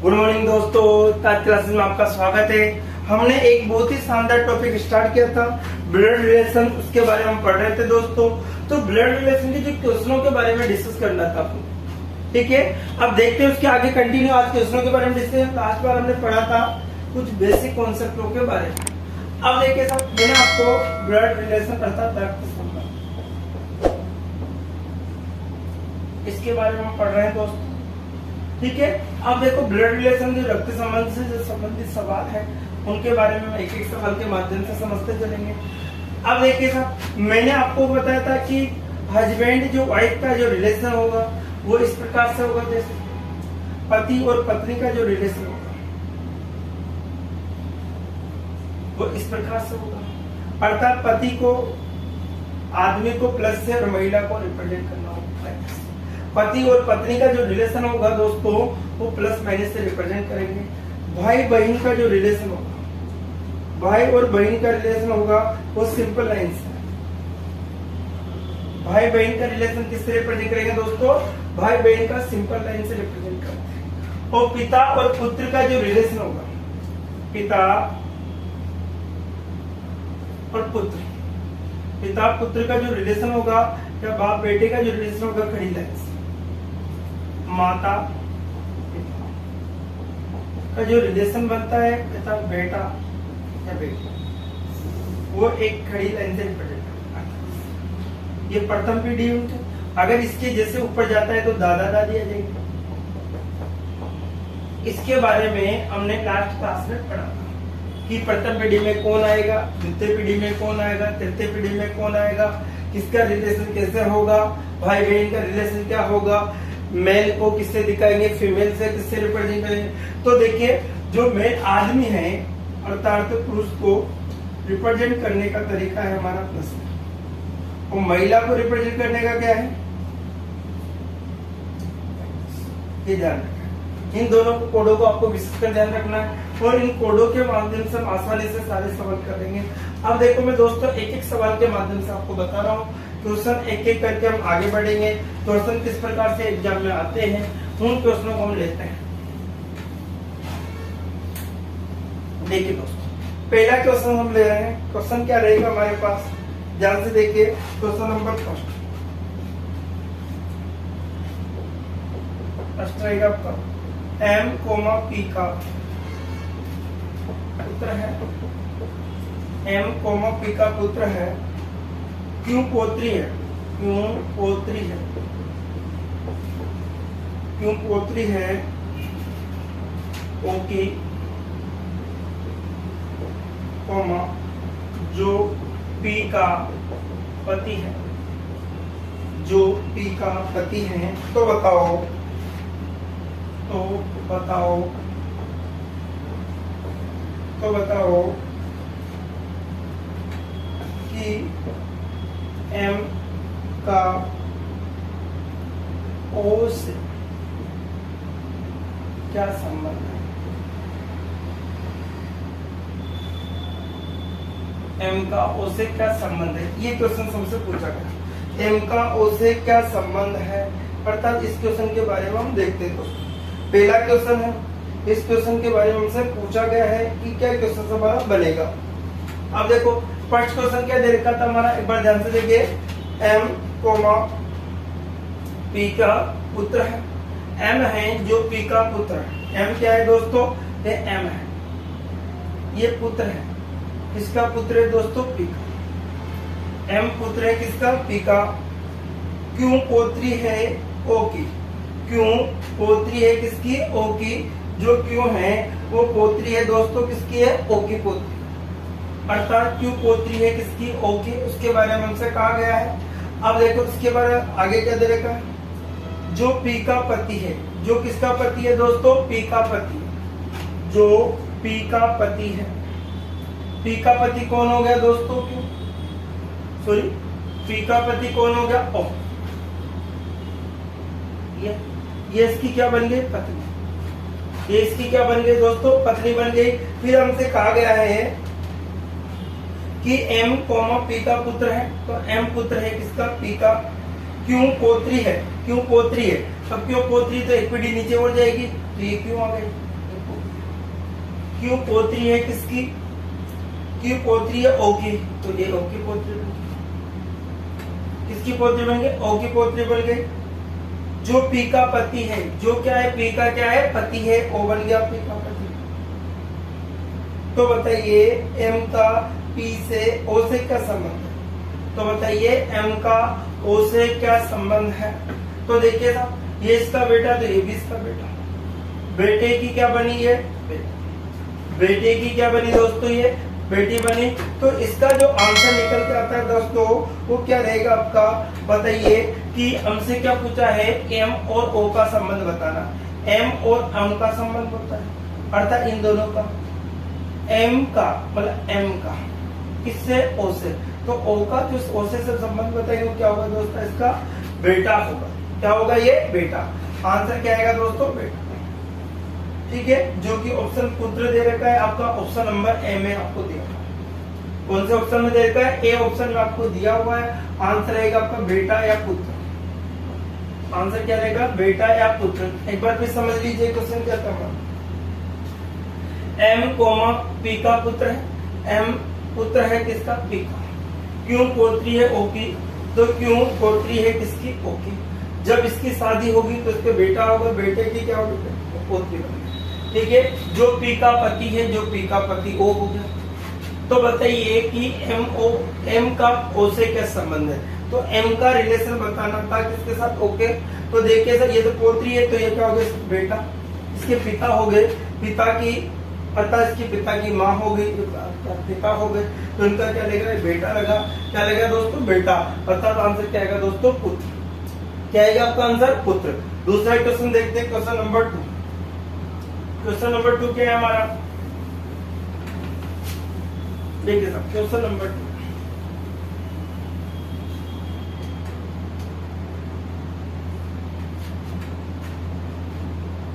Good morning दोस्तों, आज classes में आपका स्वागत है। हमने एक बहुत ही शानदार टॉपिक स्टार्ट किया था, ब्लड रिलेशन, उसके बारे में हम पढ़ रहे थे दोस्तों। तो ब्लड रिलेशन के जो क्वेश्चनों के बारे में डिस्कस करना था आपको, ठीक है। अब देखते हैं उसके आगे कंटिन्यू आज क्वेश्चनों के बारे में डिस्कस। लास्ट बार हमने पढ़ा था कुछ बेसिक कॉन्सेप्टों के बारे में। अब देखिए साहब, मैंने आपको ब्लड रिलेशन अर्थात रक्त संबंध, इसके बारे में हम पढ़ रहे हैं दोस्तों, ठीक है। अब देखो ब्लड रिलेशन जो रक्त संबंध से जो संबंधित सवाल है उनके बारे में एक एक सवाल के माध्यम से समझते चलेंगे। अब देखिए साहब, मैंने आपको बताया था कि हस्बैंड जो वाइफ का जो रिलेशन होगा वो इस प्रकार से होगा, जैसे पति और पत्नी का जो रिलेशन होगा वो इस प्रकार से होगा, अर्थात पति को आदमी को प्लस से और महिला को रिप्रेजेंट करना होगा। पति और पत्नी का जो रिलेशन होगा दोस्तों वो प्लस माइनस से रिप्रेजेंट करेंगे। भाई बहन का जो रिलेशन होगा, भाई और बहन का रिलेशन होगा वो सिंपल लाइन से। भाई बहन का रिलेशन किससे रिप्रेजेंट करेंगे दोस्तों? भाई बहन का सिंपल लाइन से रिप्रेजेंट करते हैं। और पिता और पुत्र का जो रिलेशन होगा, पिता और पुत्र, पिता पुत्र का जो रिलेशन होगा या बाप बेटे का जो रिलेशन होगा खड़ी लाइन से। माता पिता का जो रिलेशन बनता है पिता बेटा या बेटी, वो एक खड़ी लाइन से रिप्रेजेंट करता है। ये प्रथम पीढ़ी उनके, अगर इसके जैसे ऊपर जाता है तो दादा दादी आ जाएंगे। इसके बारे में हमने लास्ट क्लास में पढ़ा था कि प्रथम पीढ़ी में कौन आएगा, द्वितीय पीढ़ी में कौन आएगा, तृतीय पीढ़ी में कौन आएगा, किसका रिलेशन कैसे होगा, भाई बहन का रिलेशन क्या होगा, मेल को किससे दिखाएंगे, फीमेल से किससे रिप्रेजेंट करेंगे। तो देखिए, जो मेल आदमी है अर्थात पुरुष को रिप्रेजेंट करने का तरीका है हमारा प्लस, और महिला को रिप्रेजेंट करने का क्या है, ये ध्यान रखना। इन दोनों कोडों को आपको विशेषकर ध्यान रखना है और इन कोडों के माध्यम से हम आसानी से सारे सवाल कर लेंगे। अब देखो, मैं दोस्तों एक एक सवाल के माध्यम से आपको बता रहा हूँ, क्वेश्चन एक एक करके हम आगे बढ़ेंगे। क्वेश्चन किस प्रकार से एग्जाम में आते हैं उन क्वेश्चनों को हम लेते हैं। देखिए दोस्तों, पहला क्वेश्चन हम ले रहे हैं। क्वेश्चन क्या रहेगा हमारे पास, ध्यान से देखिए। क्वेश्चन नंबर फर्स्ट रहेगा आपका, एम कोमा पी का पुत्र है, एम कोमा पी का पुत्र है, क्यों पोत्री है, क्यों पोत्री है, क्यों पोत्री है, ओके कोमा जो पी का पति है, जो पी का पति है। तो बताओ, तो बताओ, तो बताओ कि एम का ओ से क्या संबंध है, एम का ओ से क्या संबंध है। ये क्वेश्चन सबसे पूछा गया, एम का ओ से क्या संबंध है, अर्थात इस क्वेश्चन के बारे में हम देखते हैं दोस्तों। पहला क्वेश्चन है, इस क्वेश्चन के बारे में हमसे पूछा गया है कि क्या क्वेश्चन हमारा बनेगा। अब देखो फर्स्ट क्वेश्चन क्या दे रखा था हमारा, एक बार ध्यान से देखिए। एम कोमा पी का पुत्र है, एम है जो पी का पुत्र है। एम क्या है दोस्तों? ये एम है, ये पुत्र है, किसका पुत्र है दोस्तों? पी का। एम पुत्र है किसका? पी का। क्यों पोत्री है? ओ की। क्यों पोत्री है किसकी? ओ की। जो क्यों है वो पोत्री है दोस्तों, किसकी है? ओ की पोत्री। अर्थात क्यों पोत्री है किसकी? ओ की। उसके बारे में हमसे कहा गया है। अब देखो इसके बारे में आगे क्या दे रखा है, जो पी का पति है, जो किसका पति है दोस्तों? पी का पति। जो पी का पति है, पी का पति कौन हो गया दोस्तों? क्यों, सॉरी, पी का पति कौन हो गया? ओ। ये इसकी क्या बन गई? पत्नी। ये इसकी क्या बन गई दोस्तों? पत्नी बन गई। फिर हमसे कहा गया है कि एम कोमा पी का पुत्र है, तो एम पुत्र है किसका? पी का। क्यों पोत्री है, क्यों पोत्री है, अब क्यों पोत्री तो एक पीढ़ी नीचे उड़ जाएगी, तो ये क्यों आ गई, क्यों पोत्री है किसकी, क्यों पोत्री है ओ की, तो ये ओ की पोत्री बन गई। किसकी पोत्री बन गई, ओ की पोत्री बन गई। जो पी का पति है, जो क्या है, पी का क्या है, पति है, ओ बन गया पी का पति। तो बताइए एम का पी से ओ से क्या संबंध है, तो बताइए एम का ओ से क्या संबंध है। तो देखिए साहब, ये इसका बेटा तो ये भी इसका बेटा, बेटे की क्या बनी है, बेटे की क्या बनी दोस्तों, ये बेटी बनी। तो इसका जो आंसर निकल के आता है दोस्तों वो क्या रहेगा आपका, बताइए कि हमसे क्या पूछा है, एम और ओ का संबंध बताना। एम और एम का संबंध होता है, अर्थात इन दोनों का, एम का मतलब एम का किससे, ओ से। तो ओ का जो ओ से संबंध बताएंगे क्या होगा दोस्तों, इसका बेटा होगा। क्या होगा, ये बेटा। आंसर क्या आएगा दोस्तों, बेटा। ठीक है, जो कि ऑप्शन पुत्र दे रखा है आपका, ऑप्शन नंबर ए में आपको दिया हुआ है। कौन से ऑप्शन में दे रखा है, ए ऑप्शन में आपको दिया हुआ है। आंसर रहेगा आपका बेटा या पुत्र। आंसर क्या रहेगा, बेटा या पुत्र। एक बार फिर समझ लीजिए क्वेश्चन क्या था। एम कोमा पी का पुत्र है, एम पुत्र है किसका, पी का। क्यों पोत्री है ओ की, तो क्यों पोत्री है किसकी, ओ की। जब इसकी शादी होगी तो इसके बेटा होगा, बेटे की क्या होगी, पोत्री होगी। ठीक है, जो पी का पति है, जो पी का पति ओ हो गया। तो बताइए कि एम का ओ से क्या संबंध है, तो एम का रिलेशन बताना था किसके साथ, ओके। तो देखिए सर, ये तो पोत्री है तो ये क्या हो गया, बेटा। इसके पिता हो गए, पिता की अतः इसकी पिता की माँ हो गई, पिता हो गए, तो इनका क्या लेगा, बेटा लगा। क्या लेगा दोस्तों, बेटा। अर्थात आंसर क्या आएगा दोस्तों, पुत्र। क्या आएगा आपका आंसर, पुत्र। दूसरा क्वेश्चन देखते हैं, क्वेश्चन नंबर 2। क्वेश्चन नंबर 2 क्या है हमारा, देखिए साहब, क्वेश्चन नंबर 2।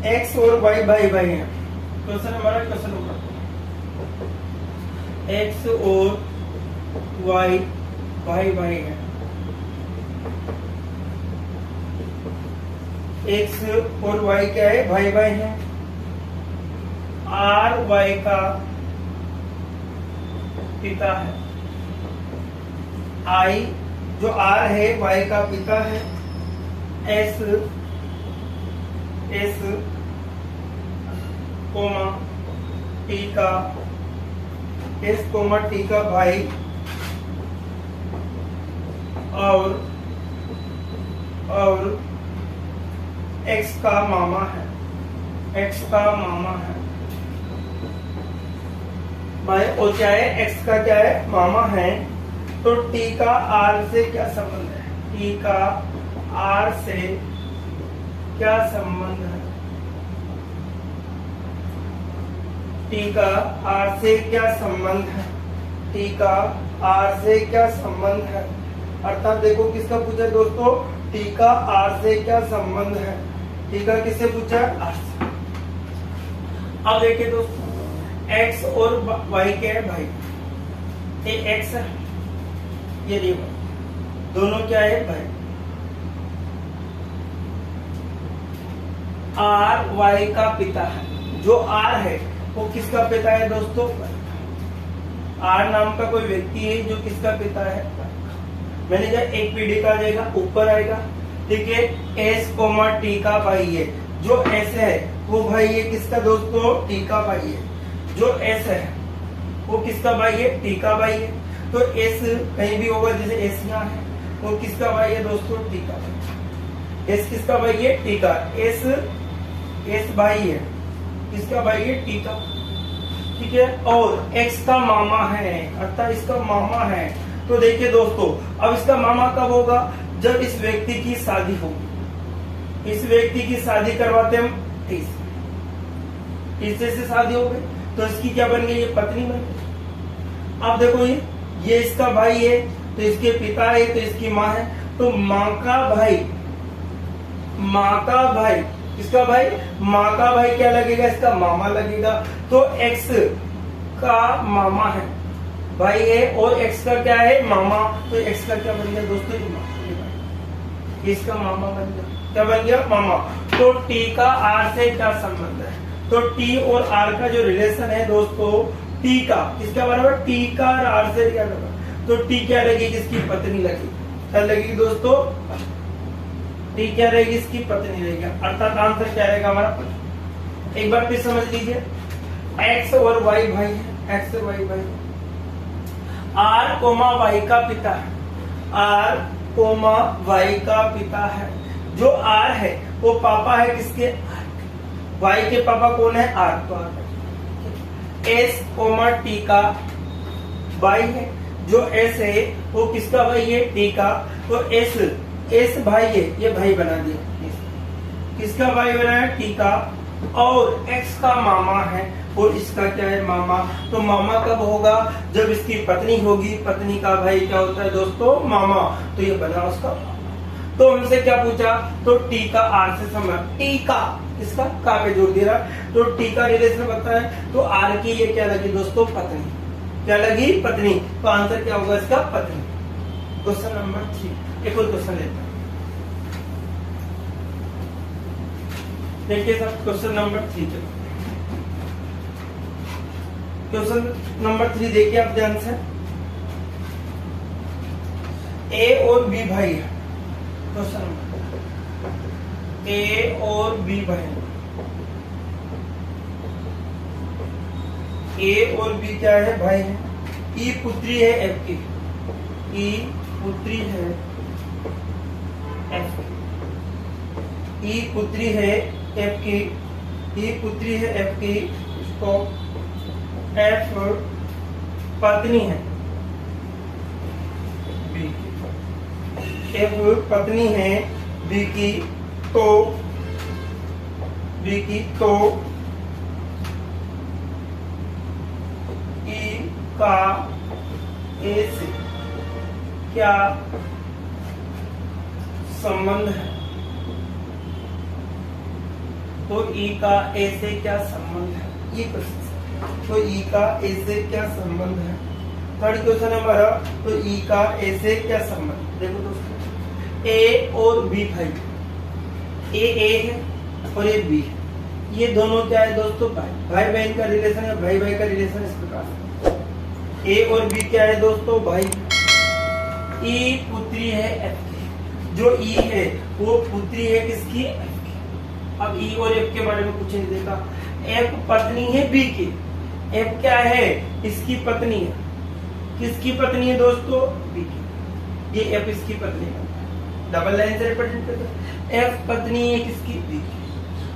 एक्स और वाई भाई भाई है। क्वेश्चन हमारा क्वेश्चन नंबर 2, एक्स और वाई भाई भाई है। एक्स और वाई क्या है, भाई भाई है। आर वाई का पिता है, आई जो आर है वाई का पिता है, एस एस कोमा टी का, एस कोमा टी का भाई और एक्स का मामा है, एक्स का मामा है भाई, और क्या है, एक्स का क्या है, मामा है। तो टी का आर से क्या संबंध है, टी का आर से क्या संबंध है, टी का आर से क्या संबंध है, टी का आर से क्या संबंध है। अर्थात देखो किसका पूछा है दोस्तों, टी का आर से क्या संबंध है। टी का किससे पूछा है, आर से। अब देखिए दोस्तों, एक्स और वाई क्या है, भाई। ये एक्स है, ये वाई, दोनों क्या है, भाई। आर वाई का पिता है, जो आर है वो किसका पिता है दोस्तों, आर नाम का कोई व्यक्ति है जो किसका पिता है, मैंने कहा एक पीढ़ी का जाएगा ऊपर आएगा। ठीक है, एस कोमा टी का भाई है, जो एस है वो भाई है किसका दोस्तों, टी का भाई है। जो एस है वो किसका भाई है, टी का भाई है। तो एस कहीं भी होगा, जैसे एस यहाँ है, वो किसका भाई है दोस्तों, टी का भाई। एस किसका भाई है, टी का। एस भाई है किसका भाई है, टी का। ठीक है, और एक्स का मामा है, अर्थात इसका मामा है। तो देखिए दोस्तों, अब इसका मामा कब होगा, जब इस व्यक्ति की शादी होगी। इस व्यक्ति की शादी करवाते हम तीसरे से शादी हो गई, तो इसकी क्या बन गई, ये पत्नी बन गई। अब देखो ये इसका भाई है, तो इसके पिता है, तो इसकी माँ है। तो माँ का भाई, किसका भाई, माँ का भाई क्या लगेगा, इसका मामा लगेगा। तो एक्स का मामा है, भाई है, और एक्स का क्या है, मामा। तो एक्स का क्या बन गया दोस्तों, इसका मामा बन गया। क्या बन गया, मामा। तो टी का आर से क्या संबंध है, तो टी और आर का जो रिलेशन है दोस्तों, टी का किसका बराबर, टी का आर से क्या होगा, तो टी क्या लगेगी, इसकी पत्नी लगेगी, क्या लगेगी दोस्तों, टी क्या रहेगी, इसकी पत्नी रहेगी, अर्थात आंसर क्या रहेगा हमारा पत्नी। एक बार फिर समझ लीजिए, एक्स और वाई भाई है, एक्स और वाई भाई, आर कोमा वाई का पिता है, आर कोमा वाई का पिता है, जो आर है वो पापा है किसके, वाई के पापा कौन है, आर, तो आर। एस कोमा टी का भाई है, जो एस है वो किसका भाई है, टी का, तो एस, एस भाई है, ये भाई बना दिया, किसका भाई बना है, टी का, और एक्स का मामा है और इसका क्या है, मामा। तो मामा कब होगा, जब इसकी पत्नी होगी, पत्नी का भाई क्या होता है दोस्तों, मामा, तो ये बना उसका। तो हमसे क्या पूछा, तो टी का आर से संबंध, टी का इसका का पे जोड़ दे रहा, तो टी का रिलेशन बताया, तो आर की ये क्या लगी दोस्तों, पत्नी, क्या लगी, पत्नी, तो आंसर क्या होगा इसका, पत्नी। क्वेश्चन नंबर 3, एक और क्वेश्चन लेते हैं, देखिए sir question number 3, question number 3 देखिए आप ध्यान से, ए और बी भाई है, क्वेश्चन नंबर ए और बी भाई, ए और बी क्या है, भाई है, ई पुत्री है एफ की, ई पुत्री है एफ की, ई पुत्री है एफ की, ई पुत्री है एफ की, तो एफ पत्नी है बी की, एफ पत्नी है बी की, तो बी की, तो ई का ए से क्या संबंध है, तो ई का ए से क्या संबंध है, ये क्वेश्चन, तो ई का ए से क्या संबंध है। थर्ड क्वेश्चन है हमारा, तो ई का ए से क्या संबंध, देखो दोस्तों, ए और बी भाई, ए है और ये बी है, ये दोनों क्या है दोस्तों, भाई, भाई बहन का रिलेशन है, भाई भाई का रिलेशन इस प्रकार से, ए और बी क्या है दोस्तों, भाई, ई पुत्री है एफ की, जो ई है वो पुत्री है किसकी, एफ की। अब ई और एफ के बारे में कुछ नहीं देखा, एफ पत्नी है बी की, एफ क्या है, इसकी पत्नी है, किसकी पत्नी है दोस्तों, बी की, ये एफ इसकी पत्नी है, डबल लाइन से रिप्रेजेंट करते हैं, एफ पत्नी है किसकी, बी की।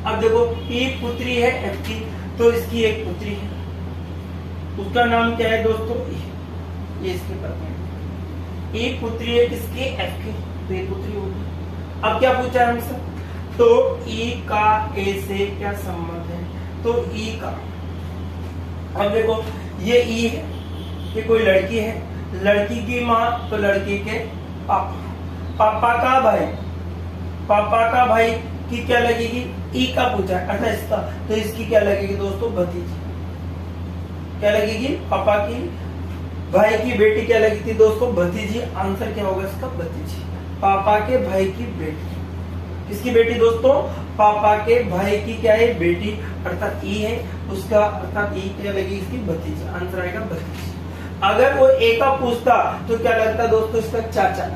अब देखो ई पुत्री है एफ की, तो इसकी एक पुत्री है, उसका नाम क्या है दोस्तों, ये इसकी पत्नी है, ई पुत्री है किसकी, एफ की, तो ये पुत्री होगी। अब क्या पूछा है हमसे, तो ई का ए से क्या संबंध है, तो ई का, अब देखो ये ई है, ये कोई लड़की है, लड़की की माँ, तो लड़की के पापा, पापा का भाई, पापा का भाई की क्या लगेगी, ई का पूछा है, अर्थात इसका, तो इसकी क्या लगेगी दोस्तों, भतीजी, क्या लगेगी, पापा की भाई की बेटी क्या लगी थी दोस्तों, भतीजी। आंसर क्या होगा इसका, भतीजी, पापा के भाई की बेटी, किसकी बेटी दोस्तों, पापा के भाई की क्या है, बेटी, अर्थात ई है उसका, अर्थात ई क्या लगेगी इसकी, भतीजी, आंसर आएगा भतीजी। अगर वो ए का पूछता तो क्या लगता दोस्तों, इसका चाचा,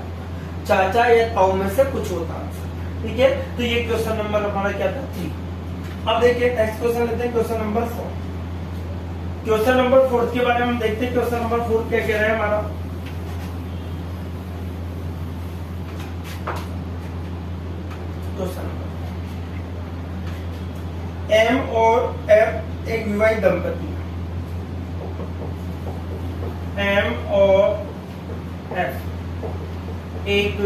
चाचा या ताऊ में से कुछ होता आंसर, ठीक है। तो ये क्वेश्चन नंबर हमारा क्या था, 3। अब देखिए नेक्स्ट क्वेश्चन लेते हैं, क्वेश्चन नंबर 4। क्वेश्चन नंबर 4 के बारे में हम देखते हैं, क्वेश्चन नंबर 4 क्या कह रहा है हमारा, क्वेश्चन एम और एफ एक विवाहित दंपति, एम और एफ एक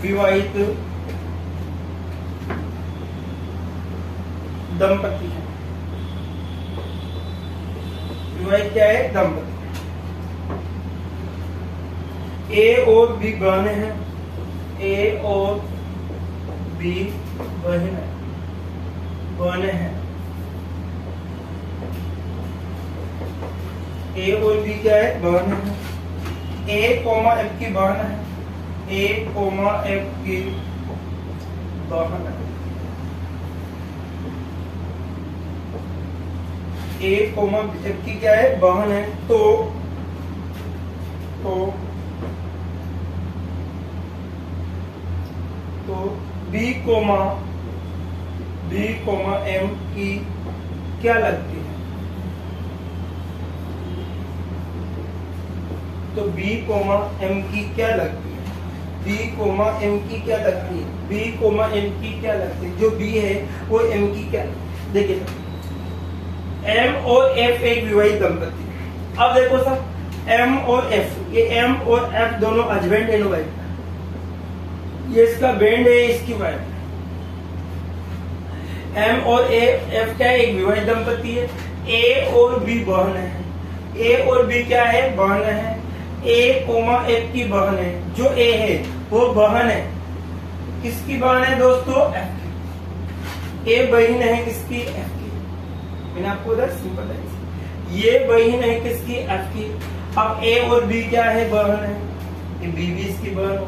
विवाहित दंपति है, विवाहित क्या है, दंपति, ए और बी बहन है, ए और बी बहन है, बहन है, ए और बी क्या है, बहन है, ए कोमा एफ की बहन है, ए कोमा एफ की बहन है, ए कोमा एफ की क्या है, बहन है। तो बी कोमा एम की क्या लगती है, तो बी कोमा एम की क्या लगती है, बी कोमा एम की क्या लगती है, बी कोमा एम की क्या लगती है, जो बी है वो एम की क्या, देखिए एम और एफ एक विवाहित दंपति है। अब देखो सर एम और एफ, ये एम और एफ दोनों हस्बैंड एंड वाइफ, ये इसका बैंड है, इसकी वाइफ। एम और एफ क्या है, एक विवाहित दंपति है। ए और बी बहन है, ए और बी क्या है, बहन है। ए कोमा एफ की बहन है, जो ए है वो बहन है, किसकी बहन है दोस्तों, एफ की। ए बहन है किसकी, एफ की। मैंने आपको उधर सिंपल है, ये बहन है किसकी, एफ की। अब ए और बी क्या है, बहन है, ये बी भी इसकी बहन हो।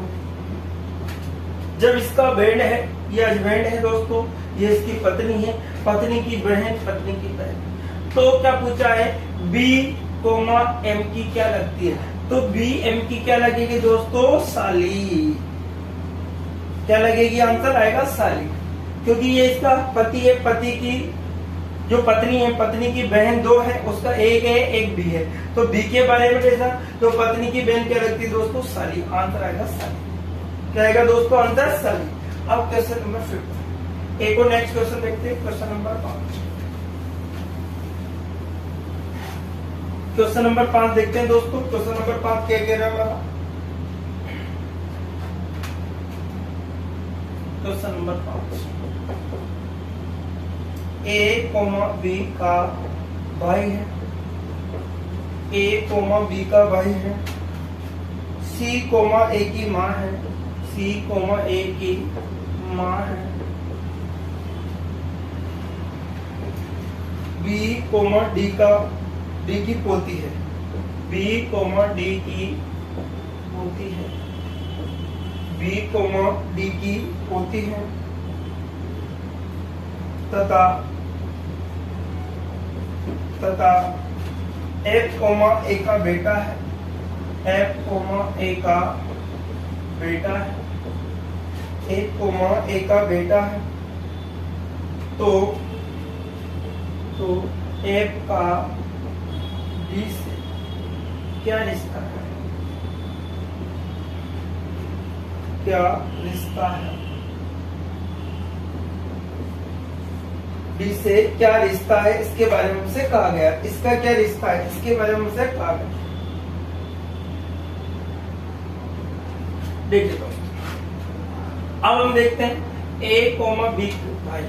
जब इसका बैंड है, ये हस्बैंड है दोस्तों, ये इसकी पत्नी है, पत्नी की बहन, पत्नी की बहन। तो क्या पूछा है, बी कोमा एम की क्या लगती है, तो बी एम की क्या लगेगी दोस्तों, साली। क्या लगेगी, आंसर आएगा साली, क्योंकि ये इसका पति है, पति की जो पत्नी है, पत्नी की बहन दो है, उसका एक है एक बी है, तो बी के बारे में कैसा, तो पत्नी की बहन क्या लगती है दोस्तों, साली। आंसर आएगा साली। क्या आएगा दोस्तों, आंसर साली। अब क्वेश्चन नंबर 5, एक और नेक्स्ट क्वेश्चन देखते हैं, क्वेश्चन नंबर 5। क्वेश्चन नंबर 5 देखते हैं दोस्तों। क्वेश्चन नंबर 5 क्या कह रहा है हमारा, क्वेश्चन नंबर 5, ए कोमा बी का भाई है, ए कोमा बी का भाई है, सी कोमा ए की माँ है, सी कोमा ए की माँ है, बी कोमा डी की पोती है, बी कोमा डी की पोती है, बी कोमा डी की पोती है, तथा एफ कोमा ए का बेटा है, एफ कोमा ए का बेटा है, एफ कोमा ए का बेटा है। तो एफ का बी से क्या रिश्ता है, क्या रिश्ता है, बी से क्या रिश्ता है, इसके बारे में हमसे कहा गया। इसका क्या रिश्ता है, इसके बारे में हमसे कहा गया। देखिए दोस्तों, अब हम देखते हैं ए कोमा बी भाई,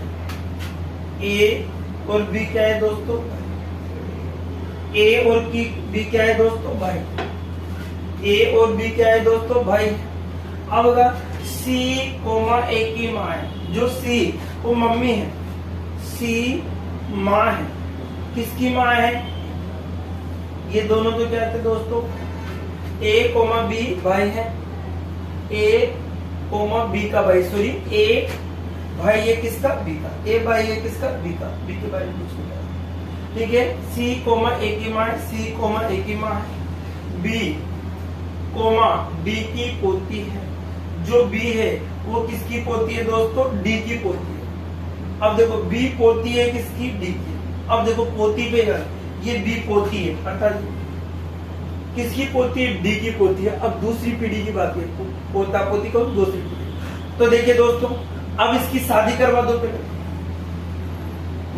ए और बी क्या है दोस्तों, ए और बी क्या है दोस्तों, भाई। ए और बी क्या है दोस्तों, भाई। अब अगर सी कोमा ए की माँ है, जो सी वो मम्मी है, सी माँ है, किसकी माँ है, ये दोनों तो क्या थे दोस्तों, ए कोमा बी भाई है, ए कोमा बी का भाई, सॉरी ए भाई ये किसका, बी का, ए भाई ये किसका, बी का, बी के बारे में पूछ लिया। ठीक है, सी कोमा ए की माँ है, सी कोमा ए की माँ है, बी कोमा डी की पोती है, जो बी है वो किसकी पोती है दोस्तों, डी की पोती है। अब देखो बी पोती है किसकी, डी की। अब देखो पोती पे ये बी पोती है, अर्थात किसकी पोती है, डी की पोती है। अब दूसरी पीढ़ी की बात है, पोता पोती को दूसरी पीढ़ी। तो देखिए दोस्तों, अब इसकी शादी करवा दो पहले।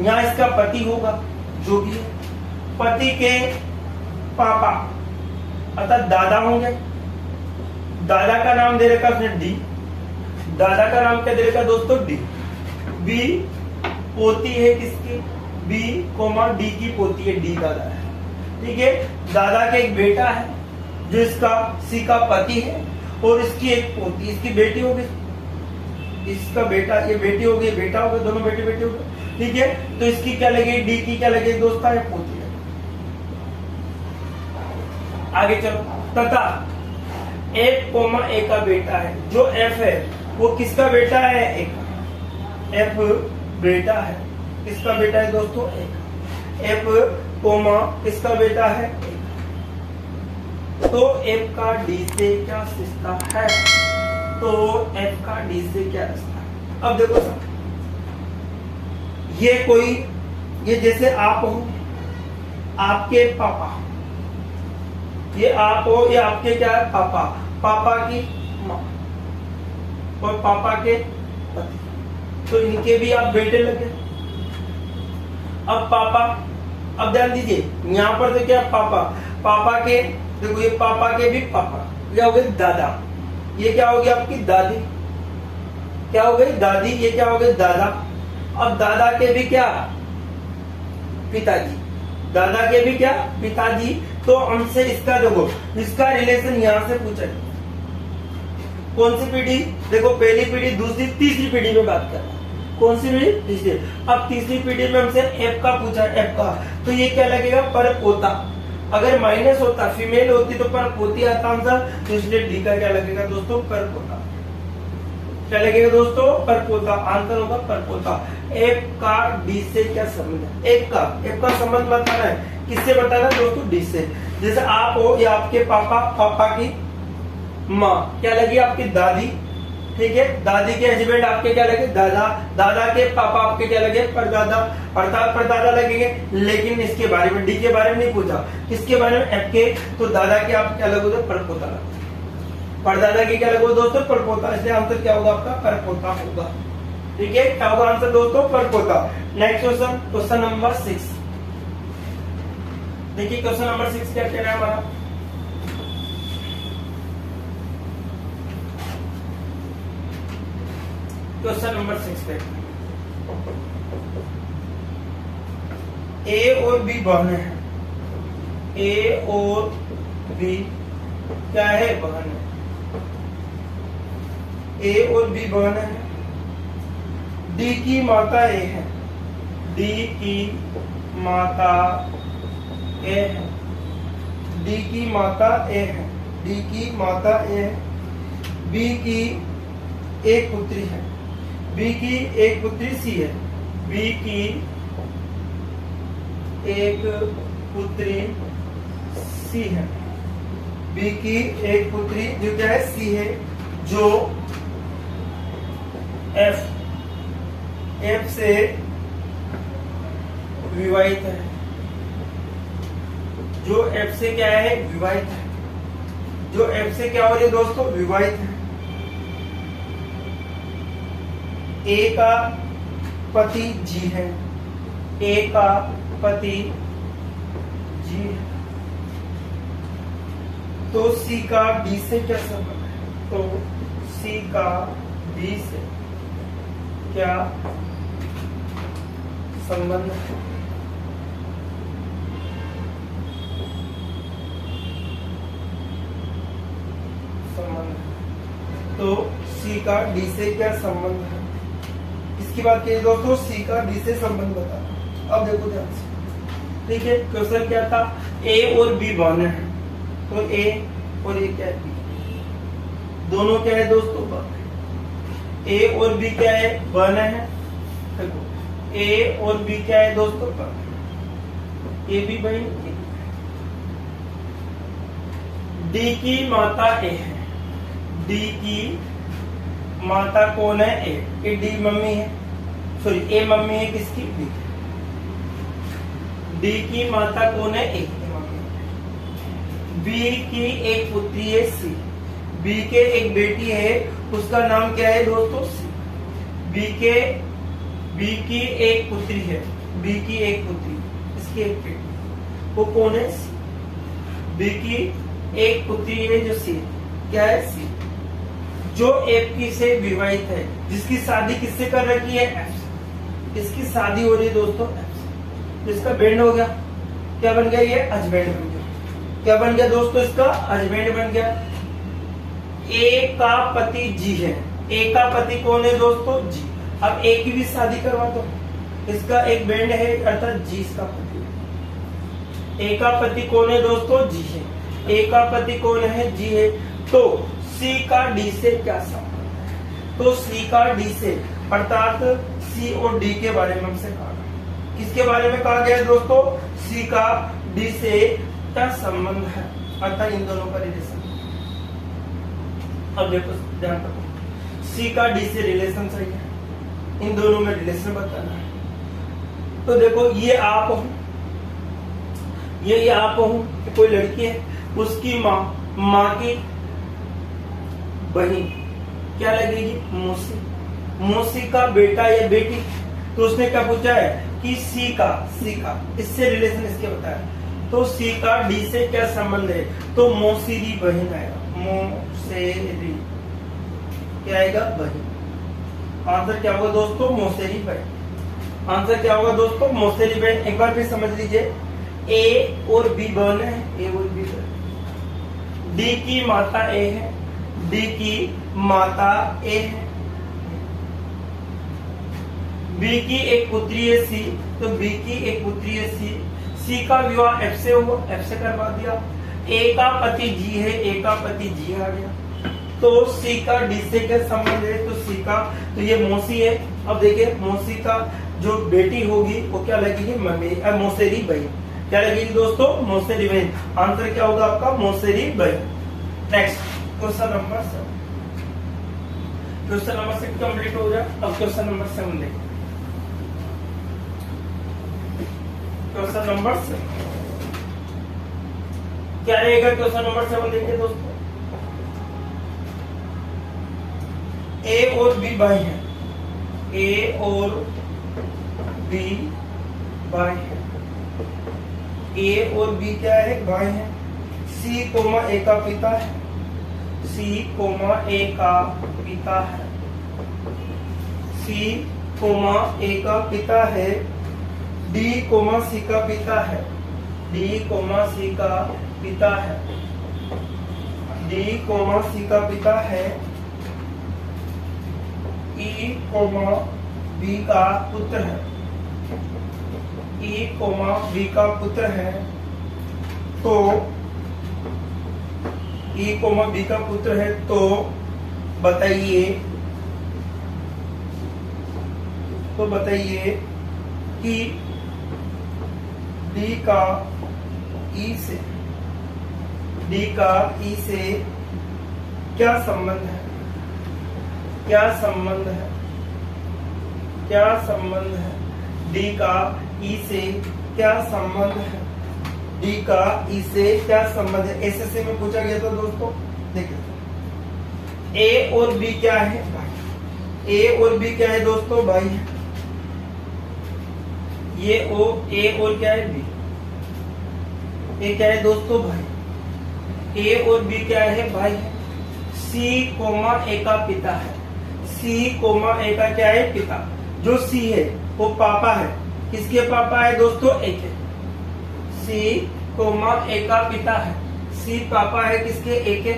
यहाँ इसका पति होगा, जो भी है, पति के पापा अर्थात दादा होंगे, दादा का नाम दे रखा उसने डी, दादा का नाम क्या दे रखा दोस्तों, डी। बी पोती है किसकी, बी कोमा डी की पोती है, डी दादा है। ठीक है, दादा का एक बेटा है जो इसका सी का पति है, और इसकी एक पोती, इसकी बेटी होगी, इसका बेटा, ये बेटी होगी, बेटा होगा, दोनों बेटे बेटे होंगे। ठीक है, तो इसकी क्या लगेगी, डी की क्या लगेगी दोस्तों, ये पोती है। आगे चलो, तथा एफ कोमा ए का बेटा है, जो एफ है वो किसका बेटा है, एक एफ बेटा है, किसका बेटा है दोस्तों, एक। एफ कोमा इसका बेटा है, तो एफ का डी से क्या रिश्ता है, तो एफ का डी से क्या रिश्ता है। अब देखो सर, ये जैसे आप हो, आपके पापा, ये आप हो, ये आपके क्या है पापा, पापा की माँ और पापा के पति, तो इनके भी आप बेटे लगे। अब पापा, अब ध्यान दीजिए यहाँ पर तो क्या पापा, पापा के देखो, ये पापा के भी पापा, क्या हो गए दादा, ये क्या हो गया आपकी दादी, क्या हो गई दादी, ये क्या हो गए दादा। अब दादा के भी क्या पिताजी, दादा के भी क्या पिताजी, तो हमसे इसका देखो, इसका रिलेशन यहां से पूछा, कौन सी पीढ़ी, देखो पहली पीढ़ी, दूसरी, तीसरी पीढ़ी में बात कर रहा है, कौन सी पीढ़ी, तीसरी। अब तीसरी पीढ़ी में हमसे एफ का पूछा, एफ का, तो ये क्या लगेगा पर पोता, अगर माइनस होता, फीमेल होती तो पर पोती आता आंसर, तो इसलिए डी का क्या लगेगा दोस्तों पर पोता, क्या लगेगा दोस्तों पर पोता, आंसर होगा पर पोता। एफ का डी से क्या संबंध है, एफ का संबंध बताना है, किससे बताना है दोस्तों, डी से। जैसे आप हो, या आपके पापा, पापा की माँ क्या लगी आपकी दादी, ठीक है, दादी के हस्बैंड आपके क्या लगे दादा, दादा के पापा आपके क्या लगे परदादा, अर्थात परदादा लगेंगे। लेकिन इसके बारे में, डी के बारे में नहीं पूछा, किसके बारे में, एफ के, तो दादा के आप क्या लगोगे परपोता, परदादा के क्या लगोगे दोस्तों परपोता, इसलिए आंसर क्या होगा आपका परपोता होगा, ठीक है, क्या होगा आंसर दोस्तों परपोता। नेक्स्ट क्वेश्चन, क्वेश्चन नंबर 6, देखिए क्वेश्चन नंबर 6 क्या कह रहा है हमारा, क्वेश्चन नंबर 6 पे ए और बी बहन है, ए और बी क्या है बहन है, ए और बी बहन है, डी की माता ए है, डी की माता ए है, डी की माता ए है, डी की माता ए है, बी की एक पुत्री है, बी की एक पुत्री सी है, बी की एक पुत्री सी है, बी की एक पुत्री जो क्या है सी है, जो एफ से विवाहित है, जो एफ से क्या है विवाहित है, जो एफ से क्या हो रही है दोस्तों विवाहित है। ए का पति जी है, ए का पति जी है, तो सी का डी से क्या संबंध है, तो सी का डी से क्या संबंध है, तो सी का डी से क्या संबंध है, इसकी बात करिए दोस्तों, सी का डी से संबंध बता। अब देखो ध्यान से, ठीक है, क्वेश्चन क्या था, ए और बी बहन है, तो ए और ए क्या है बी, दोनों क्या है दोस्तों बहन है, ए और बी क्या है बहन है, देखो ए और बी क्या है दोस्तों बहन, ए भी बहन, डी की माता ए है, डी की माता कौन है ए डी मम्मी है, सॉरी ए मम्मी है किसकी बी, डी की माता कौन है ए मम्मी, बी की एक पुत्री है सी, बी के एक बेटी है उसका नाम क्या है दोस्तों सी, बी की एक पुत्री है, बी की एक पुत्री इसकी एक बेटी वो कौन है सी, बी की एक पुत्री है जो सी क्या है सी, जो एफ की से विवाहित है, जिसकी शादी किससे कर रखी है एफ से, इसकी शादी हो रही है दोस्तों एफ से, जिसका बैंड हो गया, क्या बन गया ये हस्बैंड बन गया, क्या बन गया दोस्तों इसका हस्बैंड बन गया। ए का पति जी है, ए का पति कौन है दोस्तों जी, अब ए की भी शादी करवा दो, इसका एक बैंड है अर्थात जी इसका पति, ए का पति कौन है दोस्तों जी है, ए का पति कौन है जी है, तो सी का डी से क्या संबंध है, तो सी का डी से अर्थात सी और डी के बारे में हमसे कहा किसके बारे में कहा गया है दोस्तों? सी का डी से क्या संबंध है, अर्थात इन दोनों का रिलेशन। अब देखो ध्यान रखो, सी का डी से रिलेशन सही है, इन दोनों में रिलेशन बताना है। तो देखो ये आप हो, ये आप हो, कोई लड़की है, उसकी माँ की बहन क्या लगेगी? मौसी। मौसी का बेटा या बेटी, तो उसने क्या पूछा है कि सी का इससे रिलेशन इसके बताया। तो सी का डी से क्या संबंध है? तो मौसेरी बहन आएगा, मौसेरी क्या आएगा? बहन। आंसर क्या होगा दोस्तों? मौसेरी बहन। आंसर क्या होगा दोस्तों? मौसेरी बहन। एक बार फिर समझ लीजिए, ए और बी बहन है, ए और बी बहन। डी की माता ए है, डी की माता ए है। बी की एक पुत्री है सी, तो बी की एक पुत्री है सी। सी का विवाह एफ से हुआ, एफ से करवा दिया। ए का पति जी है, ए का पति जी आ गया। तो सी का डी से क्या संबंध है? तो सी का, तो ये मौसी है। अब देखिए मौसी का जो बेटी होगी वो क्या लगेगी? मौसेरी बहन। क्या लगेगी दोस्तों? मौसेरी बहन। आंसर क्या होगा आपका? मौसेरी बहन। Next question number 7। Question number 6 complete हो गया। अब क्वेश्चन नंबर 7 देखिए। क्वेश्चन नंबर 7 क्या रहेगा? क्वेश्चन नंबर 7 देखिए दोस्तों, ए और बी भाई है, ए और बी भाई है। ए और बी क्या है? भाई है। सी कोमा ए का पिता है, सी कोमा ए का पिता है, सी कोमा ए का पिता है। डी कोमा सी का पिता है, डी कोमा सी का पिता है, डी कोमा सी का पिता है। ई कोमा बी का पुत्र है, ई कोमा बी का पुत्र है। तो ई कोमा बी का पुत्र है, तो बताइए कि डी का ई से क्या संबंध है? क्या संबंध है? क्या संबंध है? डी का ई से क्या संबंध है? डी का ई से क्या संबंध है? एसएससी में पूछा गया था दोस्तों। देखिए ए और बी क्या है? भाई। ए और बी क्या है दोस्तों? भाई है। ये ए और क्या है? बी। ए क्या है दोस्तों? भाई। ए और बी क्या है? भाई है। सी कोमा ए का पिता है, सी कोमा ए का क्या है? पिता। जो सी है वो पापा है, किसके पापा है दोस्तों? ए के। सी कोमा ए का पिता है, सी पापा है किसके? ए के।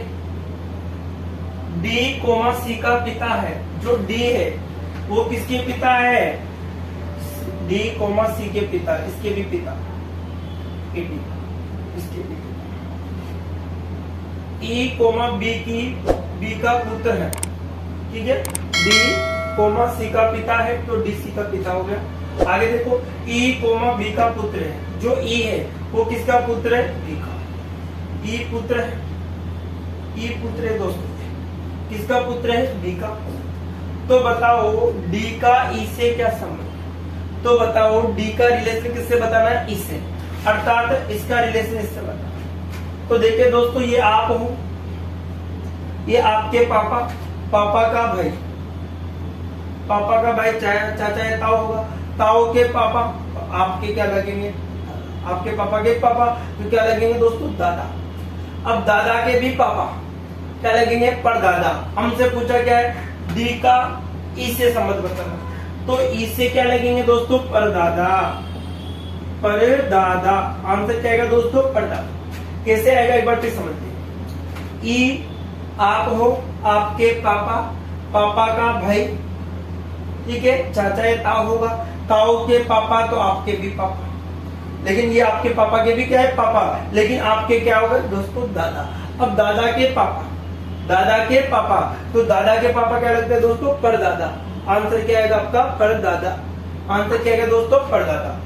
डी कोमा सी का पिता है, जो डी है वो किसके पिता है? डी कोमा सी के पिता, इसके भी पिता, इसके भी पिता। ई कोमा बी का पुत्र है, ठीक है। डी कोमा सी का पिता है, तो डी सी का पिता हो गया। आगे देखो, ई कोमा बी का पुत्र है, जो ई है वो किसका पुत्र है? बी का। ई पुत्र है, ई पुत्र है दोस्तों, किसका पुत्र है? बी का। तो बताओ डी का ई से क्या संबंध? तो बताओ डी का रिलेशन किससे बताना है? ई से, अर्थात इसका रिलेशन इससे बताना। तो देखिए दोस्तों, ये आप हो, ये आपके पापा, पापा का भाई, पापा का भाई चाचा या ताऊ होगा, ताऊ के पापा आपके क्या लगेंगे? आपके पापा के पापा तो क्या लगेंगे दोस्तों? दादा। अब दादा के भी पापा क्या लगेंगे? परदादा। हमसे पूछा क्या है? डी का ई से संबंध बताना, तो ई से क्या लगेंगे दोस्तों? परदादा। परदादा आंसर क्या आएगा दोस्तों? परदादा। कैसे आएगा एक बार फिर समझ लीजिए। ई आप हो, आपके पापा, पापा का भाई, ठीक है। चाचा या ताऊ होगा, ताऊ के पापा तो आपके भी पापा, लेकिन ये आपके पापा के भी क्या है? पापा, लेकिन आपके क्या होगा दोस्तों? दादा। अब दादा के पापा, दादा के पापा, तो दादा के पापा क्या लगता है दोस्तों? परदादा। आंसर क्या आएगा आपका? परदादा। आंसर क्या आएगा दोस्तों? परदादा।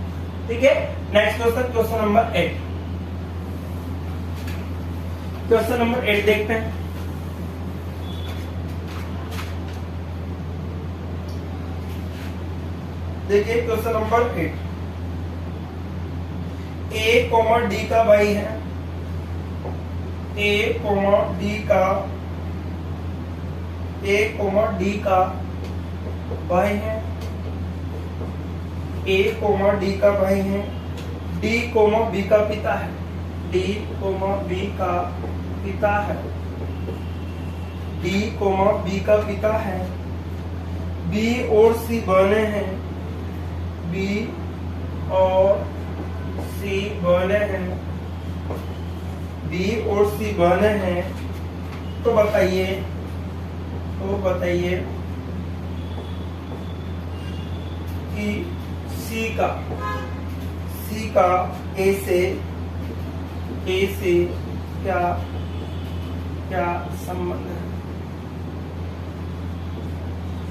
ठीक है। Next question, question number 8। Question number 8 देखते हैं। देखिए क्वेश्चन नंबर 8, ए कॉमा डी का भाई है, ए कॉमा डी का भाई है, ए कॉमा डी का भाई है, डी कॉमा बी का पिता है, डी कॉमा बी का पिता है, डी कॉमा बी का पिता है, बी और सी बने हैं, बी और सी बने हैं, बी और सी बने हैं। तो बताइए कि सी का ए से क्या संबंध है।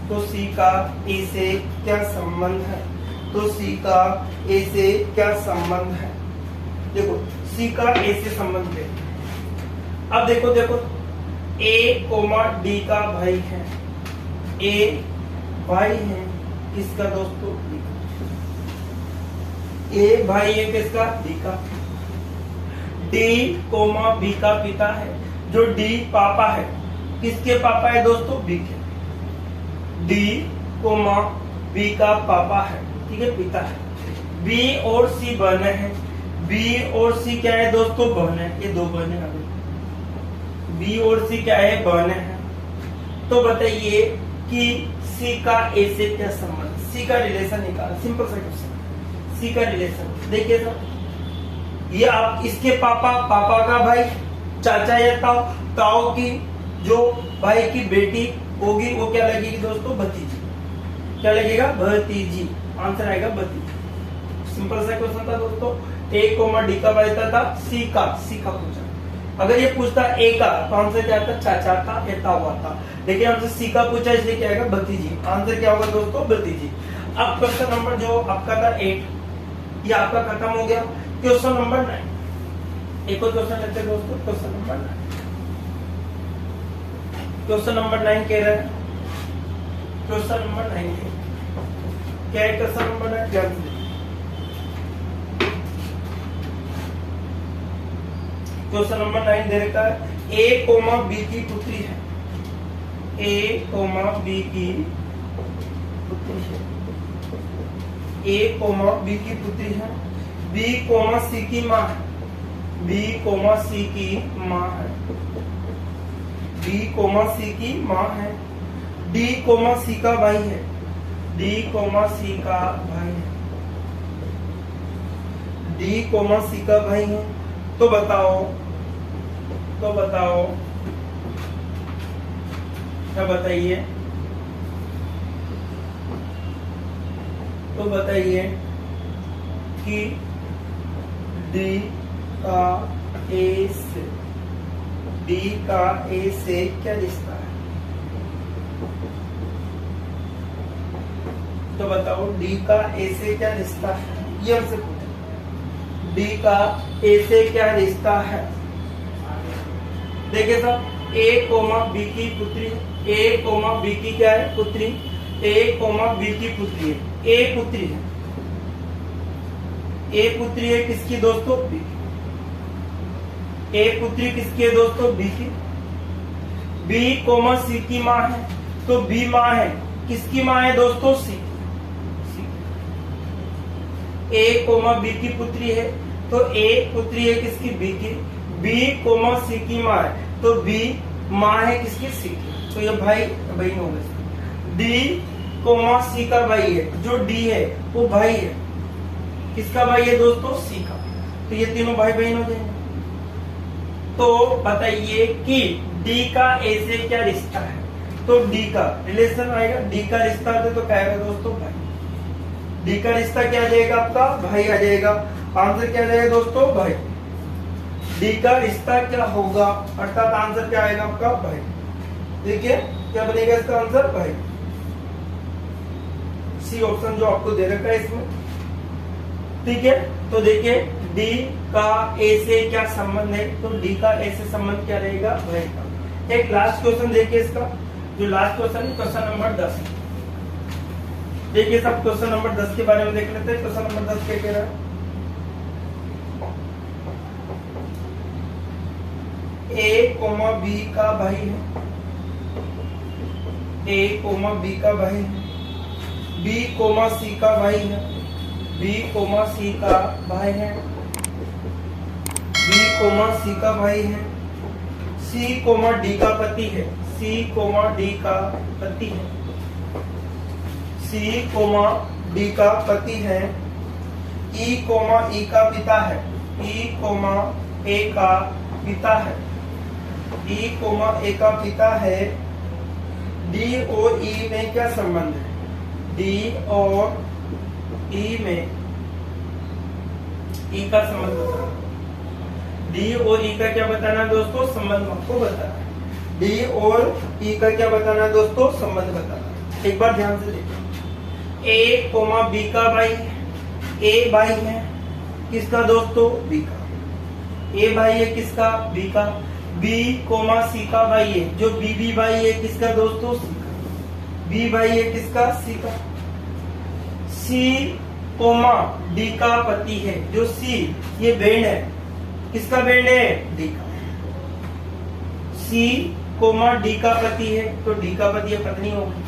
तो सी का ए से क्या संबंध है, तो सी का ए से क्या संबंध है। देखो सी का ए से संबंध है। अब देखो ए कोमा डी का भाई है, ए भाई है किसका दोस्तों, ए भाई है किसका, डी का। डी कोमा बी का पिता है, जो डी पापा है, किसके पापा है दोस्तों, बी के। डी कोमा बी का पापा है, ठीक है, पिता है। बी और सी बहने हैं, बी और सी क्या है दोस्तों, बहने, ये दो बहने हैं। बी और सी क्या है, बहने हैं। तो बताइए कि सी का ए से क्या संबंध, सी का रिलेशन निकाला, सिंपल सा क्वेश्चन। सी का रिलेशन देखिए सर, ये आप इसके पापा का भाई, चाचा या ताऊ की जो भाई की बेटी होगी वो क्या लगेगी दोस्तों, भतीजी। क्या लगेगा, भतीजी। आंसर आएगा भतीजी। सिंपल सा क्वेश्चन था दोस्तों। ए कोमा डी का भाई था, सी का पूछा। अगर ये पूछता ए का तो आंसर क्या आता, चाचा था या ताऊ आता। लेकिन हमसे सी का पूछा इसलिए क्या आएगा, भतीजी। आंसर क्या होगा दोस्तों, भतीजी। अब क्वेश्चन नंबर जो आपका था 8, ये आपका खत्म हो गया। क्वेश्चन नंबर 9, एक और क्वेश्चन लेते हैं दोस्तों। क्वेश्चन नंबर 9, क्वेश्चन नंबर 9 कह रहा है, क्वेश्चन नंबर 9 क्या है, क्वेश्चन नंबर 9 क्या है। क्वेश्चन नंबर 9 दे रखा है, ए कोमा बी की पुत्री है, ए कोमा बी की पुत्री है, ए कोमा बी की पुत्री है, बी कोमा सी की माँ है, बी कोमा सी की माँ है, बी कोमा सी की माँ है, डी कोमा सी का भाई है, डी कोमा सी का भाई है, डी कोमा सी का भाई है। तो बताओ क्या बताइए, तो बताइए कि डी का ए से क्या रिश्ता है। तो बताओ डी का ए से क्या रिश्ता है, ये हमसे पूछा। डी का ए से क्या रिश्ता है। देखिए सर, ए कोमा बी की पुत्री, ए कोमा बी की क्या है, पुत्री, ए कोमा बी की पुत्री है, ए पुत्री है, ए पुत्री है किसकी दोस्तों, बी की। ए पुत्री किसकी है दोस्तों, बी की। बी कोमा सी की माँ है, तो बी माँ है, किसकी माँ है दोस्तों, सी। ए कोमा बी की पुत्री है, तो ए पुत्री है किसकी, बी की। बी कोमा सी की माँ है, तो बी माँ है किसकी, सी की। तो ये भाई बहन हो गए। डी कोमा सी का भाई है, जो डी है वो भाई है, किसका भाई है दोस्तों, सी का। तो ये तीनों भाई बहन हो जाएंगे। तो बताइए कि डी का ए से क्या रिश्ता है। तो डी का रिलेशन आएगा, डी का रिश्ता है तो क्या आएगा दोस्तों, भाई। डी का रिश्ता क्या आ जाएगा आपका, भाई आ जाएगा। आंसर क्या आ जाएगा दोस्तों, भाई। डी का रिश्ता क्या होगा, अर्थात आंसर क्या आएगा आपका, भाई। देखिए क्या बनेगा इसका आंसर, भाई। सी ऑप्शन जो आपको दे रखा है इसमें, ठीक है। तो देखिए डी का ए से क्या संबंध है, तो डी का ए से संबंध क्या रहेगा, रहेगा। एक लास्ट क्वेश्चन देखिए इसका, जो लास्ट क्वेश्चन है क्वेश्चन नंबर 10। देखिए सब क्वेश्चन नंबर 10 के बारे में देख लेते हैं। क्वेश्चन नंबर 10 क्या कह रहा है, ए कोमा बी का भाई है, ए कोमा बी का भाई है, बी कोमा सी का भाई है, बी कोमा सी का भाई है, बी कोमा सी का भाई है, सी कोमा डी का पति है, सी कोमा डी का पति है, सी कोमा डी का पति है, ई कोमा ई का पिता है, ई कोमा ए का पिता है, ई कोमा ए का पिता है, डी और ई में क्या संबंध है, डी और ई में ई का संबंध बताना, डी और ई का क्या बताना है दोस्तों, संबंध आपको बताना है। डी और ई का क्या बताना है दोस्तों, संबंध बताना। एक बार ध्यान से देखो, ए कोमा बी का भाई, ए भाई है किसका दोस्तों, बी का, ए भाई है किसका, बी का, बी कोमा सी का भाई है, जो बी भाई है किसका दोस्तों, सी का, बी भाई है किसका, सी का, सी कोमा डी का पति है, जो सी ये बैंड है, किसका बैंड है, डी का, सी कोमा डी का पति है, तो डी का पति है, पत्नी होगी,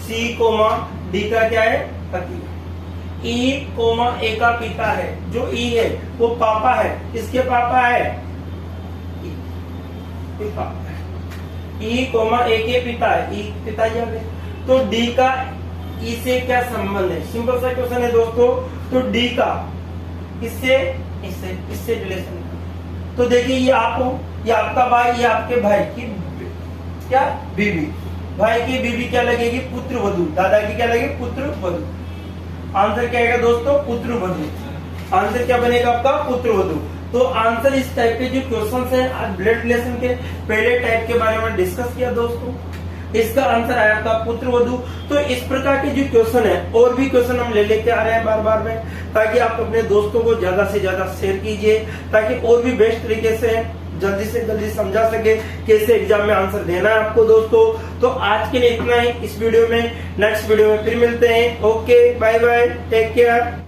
सी कोमा डी का क्या है, पति है। ई कोमा ए का पिता है, जो ई है वो पापा है, किसके पापा है, ई पापा है, ई कोमा ए के पिता है, ई पिताजी आ गए। तो डी का ई से क्या संबंध है, सिंपल सा क्वेश्चन है दोस्तों। तो डी का इससे इससे रिलेशन, तो देखिए ये आप हो, ये आपका भाई, ये आपके भाई की क्या बीवी, भाई की बीवी क्या लगेगी, पुत्र वधू, दादा की क्या लगेगी, पुत्र वधू। आंसर क्या आएगा दोस्तों, पुत्र वधू। आंसर क्या बनेगा आपका, पुत्र वधू। तो आंसर इस टाइप के जो क्वेश्चन है, आज ब्लड रिलेशन के पहले टाइप के बारे में डिस्कस किया दोस्तों, इसका आंसर आया था पुत्र वधू। तो इस प्रकार के जो क्वेश्चन है, और भी क्वेश्चन हम ले लेके आ रहे हैं बार बार में, ताकि आप अपने दोस्तों को ज्यादा से ज्यादा शेयर कीजिए, ताकि और भी बेस्ट तरीके से जल्दी से जल्दी समझा सके कैसे एग्जाम में आंसर देना है आपको दोस्तों। तो आज के लिए इतना ही इस वीडियो में, नेक्स्ट वीडियो में फिर मिलते हैं। Okay, bye bye, take care.